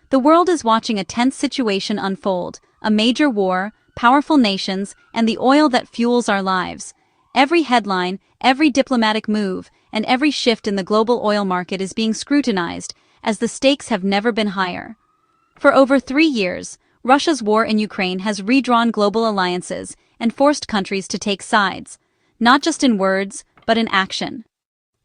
The world is watching a tense situation unfold, a major war, powerful nations, and the oil that fuels our lives. Every headline, every diplomatic move, and every shift in the global oil market is being scrutinized, as the stakes have never been higher. For over 3 years, Russia's war in Ukraine has redrawn global alliances and forced countries to take sides, not just in words, but in action.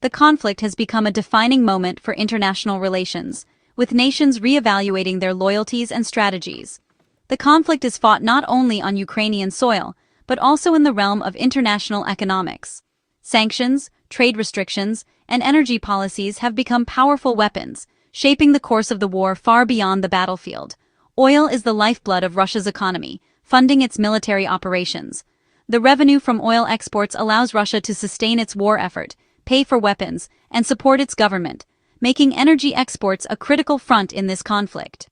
The conflict has become a defining moment for international relations, with nations re-evaluating their loyalties and strategies. The conflict is fought not only on Ukrainian soil, but also in the realm of international economics. Sanctions, trade restrictions, and energy policies have become powerful weapons, shaping the course of the war far beyond the battlefield. Oil is the lifeblood of Russia's economy, funding its military operations. The revenue from oil exports allows Russia to sustain its war effort, pay for weapons, and support its government, making energy exports a critical front in this conflict.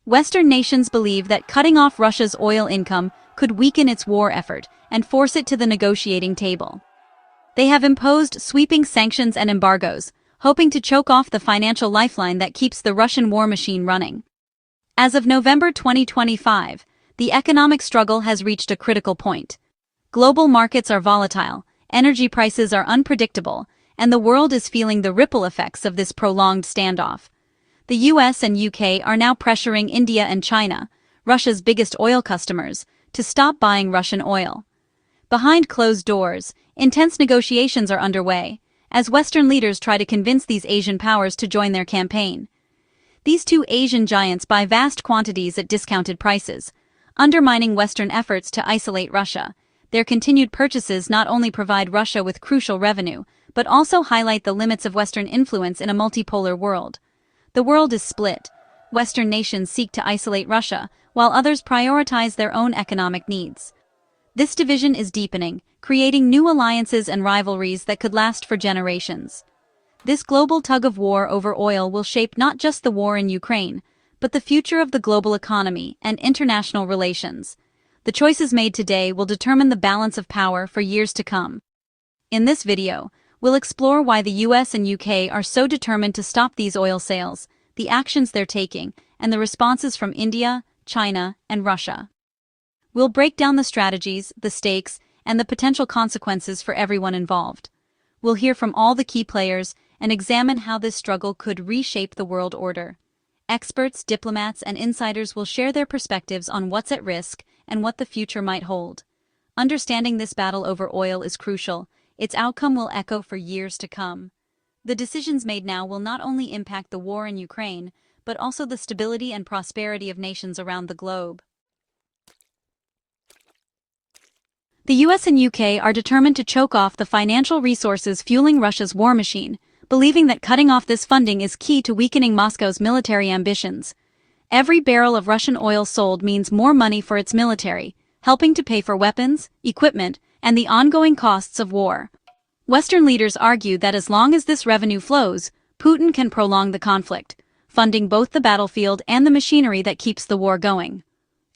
Western nations believe that cutting off Russia's oil income could weaken its war effort and force it to the negotiating table. They have imposed sweeping sanctions and embargoes, hoping to choke off the financial lifeline that keeps the Russian war machine running. As of November 2025, the economic struggle has reached a critical point. Global markets are volatile, energy prices are unpredictable, and the world is feeling the ripple effects of this prolonged standoff. The US and UK are now pressuring India and China, Russia's biggest oil customers, to stop buying Russian oil. Behind closed doors, intense negotiations are underway, as Western leaders try to convince these Asian powers to join their campaign. These two Asian giants buy vast quantities at discounted prices, undermining Western efforts to isolate Russia. Their continued purchases not only provide Russia with crucial revenue, but also highlight the limits of Western influence in a multipolar world. The world is split. Western nations seek to isolate Russia, while others prioritize their own economic needs. This division is deepening, creating new alliances and rivalries that could last for generations. This global tug-of-war over oil will shape not just the war in Ukraine, but the future of the global economy and international relations. The choices made today will determine the balance of power for years to come. In this video, we'll explore why the US and UK are so determined to stop these oil sales, the actions they're taking, and the responses from India, China, and Russia. We'll break down the strategies, the stakes, and the potential consequences for everyone involved. We'll hear from all the key players and examine how this struggle could reshape the world order. Experts, diplomats, and insiders will share their perspectives on what's at risk and what the future might hold. Understanding this battle over oil is crucial. Its outcome will echo for years to come. The decisions made now will not only impact the war in Ukraine, but also the stability and prosperity of nations around the globe. The US and UK are determined to choke off the financial resources fueling Russia's war machine, believing that cutting off this funding is key to weakening Moscow's military ambitions. Every barrel of Russian oil sold means more money for its military, helping to pay for weapons, equipment, and the ongoing costs of war. Western leaders argue that as long as this revenue flows, Putin can prolong the conflict, funding both the battlefield and the machinery that keeps the war going.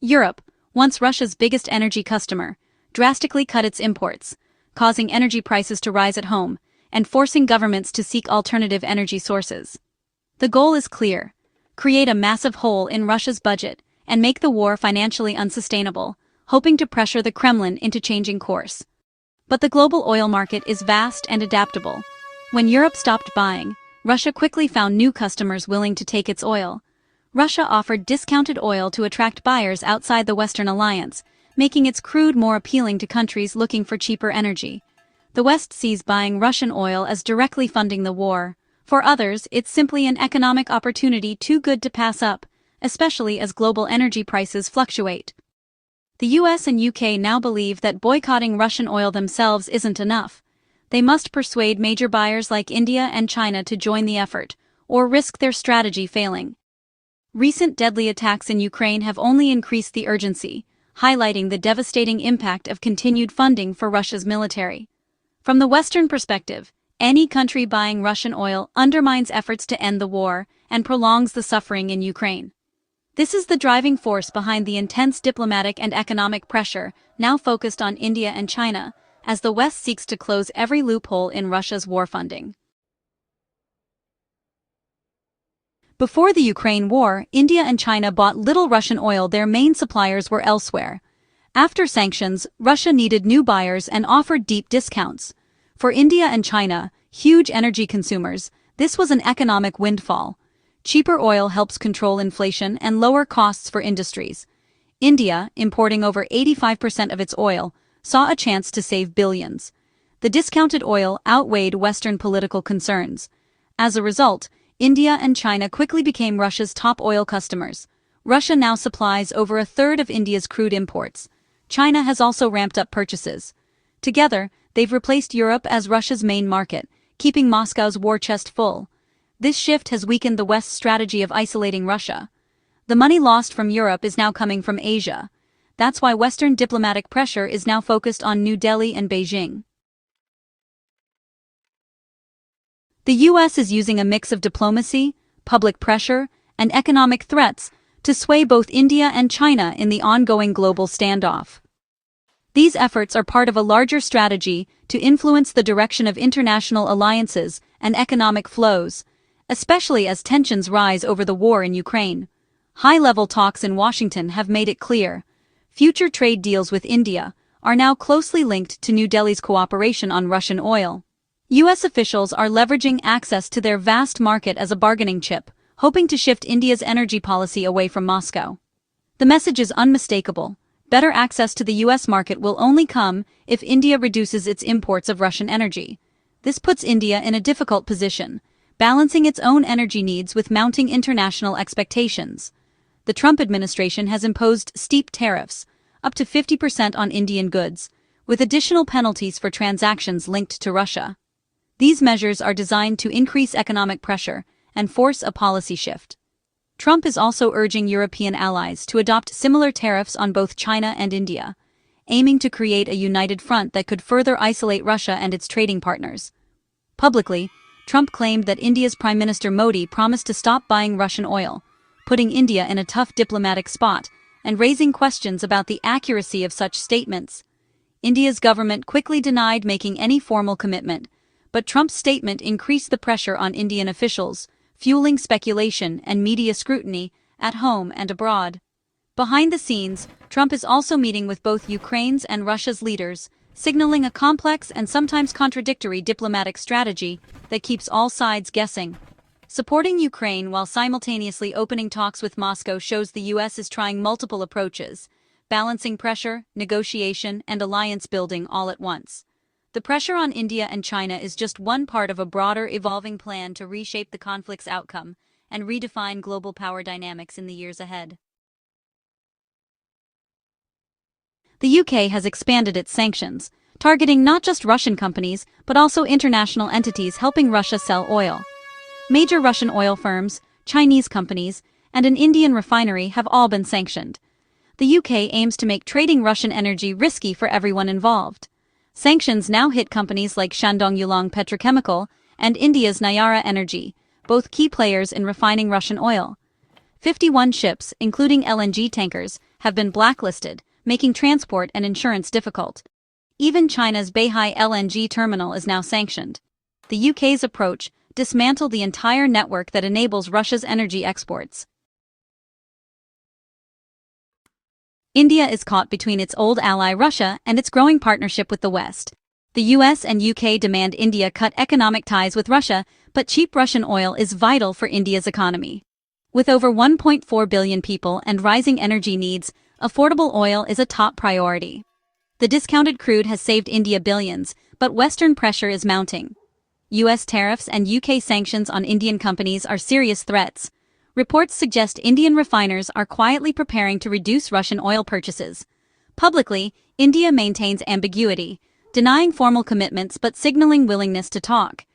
Europe, once Russia's biggest energy customer, drastically cut its imports, causing energy prices to rise at home and forcing governments to seek alternative energy sources. The goal is clear: create a massive hole in Russia's budget and make the war financially unsustainable, hoping to pressure the Kremlin into changing course. But the global oil market is vast and adaptable. When Europe stopped buying, Russia quickly found new customers willing to take its oil. Russia offered discounted oil to attract buyers outside the Western alliance, making its crude more appealing to countries looking for cheaper energy. The West sees buying Russian oil as directly funding the war. For others, it's simply an economic opportunity too good to pass up, especially as global energy prices fluctuate. The US and UK now believe that boycotting Russian oil themselves isn't enough. They must persuade major buyers like India and China to join the effort, or risk their strategy failing. Recent deadly attacks in Ukraine have only increased the urgency, highlighting the devastating impact of continued funding for Russia's military. From the Western perspective, any country buying Russian oil undermines efforts to end the war and prolongs the suffering in Ukraine. This is the driving force behind the intense diplomatic and economic pressure now focused on India and China, as the West seeks to close every loophole in Russia's war funding. Before the Ukraine war, India and China bought little Russian oil. Their main suppliers were elsewhere. After sanctions, Russia needed new buyers and offered deep discounts. For India and China, huge energy consumers, this was an economic windfall. Cheaper oil helps control inflation and lower costs for industries. India, importing over 85% of its oil, saw a chance to save billions. The discounted oil outweighed Western political concerns. As a result, India and China quickly became Russia's top oil customers. Russia now supplies over a third of India's crude imports. China has also ramped up purchases. Together, they've replaced Europe as Russia's main market, keeping Moscow's war chest full. This shift has weakened the West's strategy of isolating Russia. The money lost from Europe is now coming from Asia. That's why Western diplomatic pressure is now focused on New Delhi and Beijing. The US is using a mix of diplomacy, public pressure, and economic threats to sway both India and China in the ongoing global standoff. These efforts are part of a larger strategy to influence the direction of international alliances and economic flows, especially as tensions rise over the war in Ukraine. High-level talks in Washington have made it clear. Future trade deals with India are now closely linked to New Delhi's cooperation on Russian oil. US officials are leveraging access to their vast market as a bargaining chip, hoping to shift India's energy policy away from Moscow. The message is unmistakable. Better access to the US market will only come if India reduces its imports of Russian energy. This puts India in a difficult position, balancing its own energy needs with mounting international expectations. The Trump administration has imposed steep tariffs, up to 50% on Indian goods, with additional penalties for transactions linked to Russia. These measures are designed to increase economic pressure and force a policy shift. Trump is also urging European allies to adopt similar tariffs on both China and India, aiming to create a united front that could further isolate Russia and its trading partners. Publicly, Trump claimed that India's Prime Minister Modi promised to stop buying Russian oil, putting India in a tough diplomatic spot and raising questions about the accuracy of such statements. India's government quickly denied making any formal commitment, but Trump's statement increased the pressure on Indian officials, fueling speculation and media scrutiny at home and abroad. Behind the scenes, Trump is also meeting with both Ukraine's and Russia's leaders, signaling a complex and sometimes contradictory diplomatic strategy that keeps all sides guessing. Supporting Ukraine while simultaneously opening talks with Moscow shows the US is trying multiple approaches, balancing pressure, negotiation, and alliance building all at once. The pressure on India and China is just one part of a broader, evolving plan to reshape the conflict's outcome and redefine global power dynamics in the years ahead. The UK has expanded its sanctions, targeting not just Russian companies but also international entities helping Russia sell oil. Major Russian oil firms, Chinese companies, and an Indian refinery have all been sanctioned. The UK aims to make trading Russian energy risky for everyone involved. Sanctions now hit companies like Shandong Yulong Petrochemical and India's Nayara Energy, both key players in refining Russian oil. 51 ships, including LNG tankers, have been blacklisted, making transport and insurance difficult. Even China's Beihai LNG terminal is now sanctioned. The UK's approach dismantled the entire network that enables Russia's energy exports. India is caught between its old ally Russia and its growing partnership with the West. The US and UK demand India cut economic ties with Russia, but cheap Russian oil is vital for India's economy. With over 1.4 billion people and rising energy needs, affordable oil is a top priority. The discounted crude has saved India billions, but Western pressure is mounting. US tariffs and UK sanctions on Indian companies are serious threats. Reports suggest Indian refiners are quietly preparing to reduce Russian oil purchases. Publicly, India maintains ambiguity, denying formal commitments but signaling willingness to talk.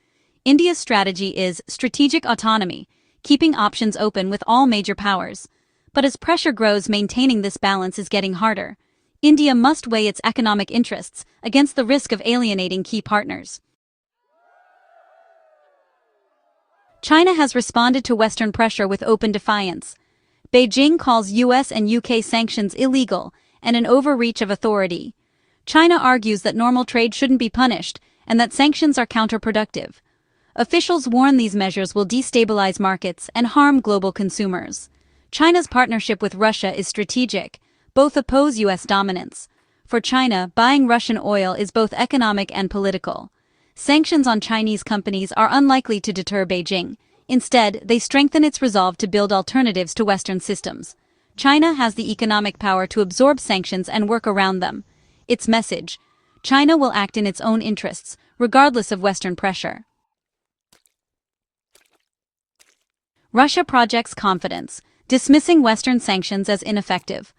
India's strategy is strategic autonomy, keeping options open with all major powers. But as pressure grows, maintaining this balance is getting harder. India must weigh its economic interests against the risk of alienating key partners. China has responded to Western pressure with open defiance. Beijing calls US and UK sanctions illegal and an overreach of authority. China argues that normal trade shouldn't be punished and that sanctions are counterproductive. Officials warn these measures will destabilize markets and harm global consumers. China's partnership with Russia is strategic. Both oppose U.S. dominance. For China, buying Russian oil is both economic and political. Sanctions on Chinese companies are unlikely to deter Beijing. Instead, they strengthen its resolve to build alternatives to Western systems. China has the economic power to absorb sanctions and work around them. Its message: China will act in its own interests, regardless of Western pressure. Russia projects confidence, dismissing Western sanctions as ineffective.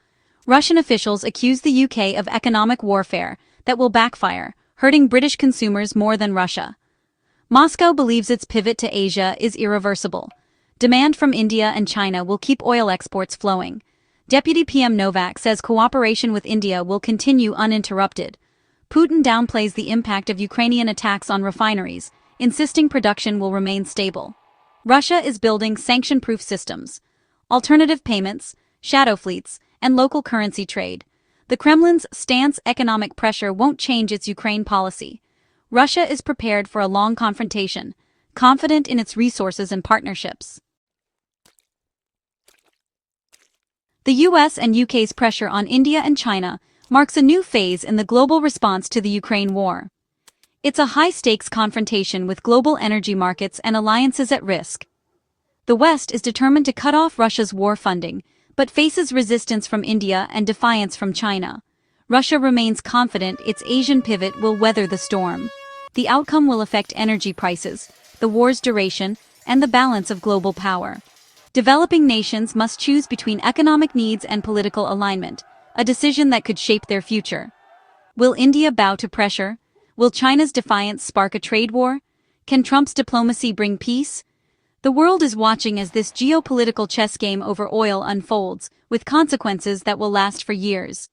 Russian officials accuse the UK of economic warfare that will backfire, hurting British consumers more than Russia. Moscow believes its pivot to Asia is irreversible. Demand from India and China will keep oil exports flowing. Deputy PM Novak says cooperation with India will continue uninterrupted. Putin downplays the impact of Ukrainian attacks on refineries, insisting production will remain stable. Russia is building sanction-proof systems, alternative payments, shadow fleets, and local currency trade. The Kremlin's stance: economic pressure won't change its Ukraine policy. Russia is prepared for a long confrontation, confident in its resources and partnerships. The US and UK's pressure on India and China marks a new phase in the global response to the Ukraine war. It's a high-stakes confrontation with global energy markets and alliances at risk. The West is determined to cut off Russia's war funding, but faces resistance from India and defiance from China. Russia remains confident its Asian pivot will weather the storm. The outcome will affect energy prices, the war's duration, and the balance of global power. Developing nations must choose between economic needs and political alignment, a decision that could shape their future. Will India bow to pressure? Will China's defiance spark a trade war? Can Trump's diplomacy bring peace? The world is watching as this geopolitical chess game over oil unfolds, with consequences that will last for years.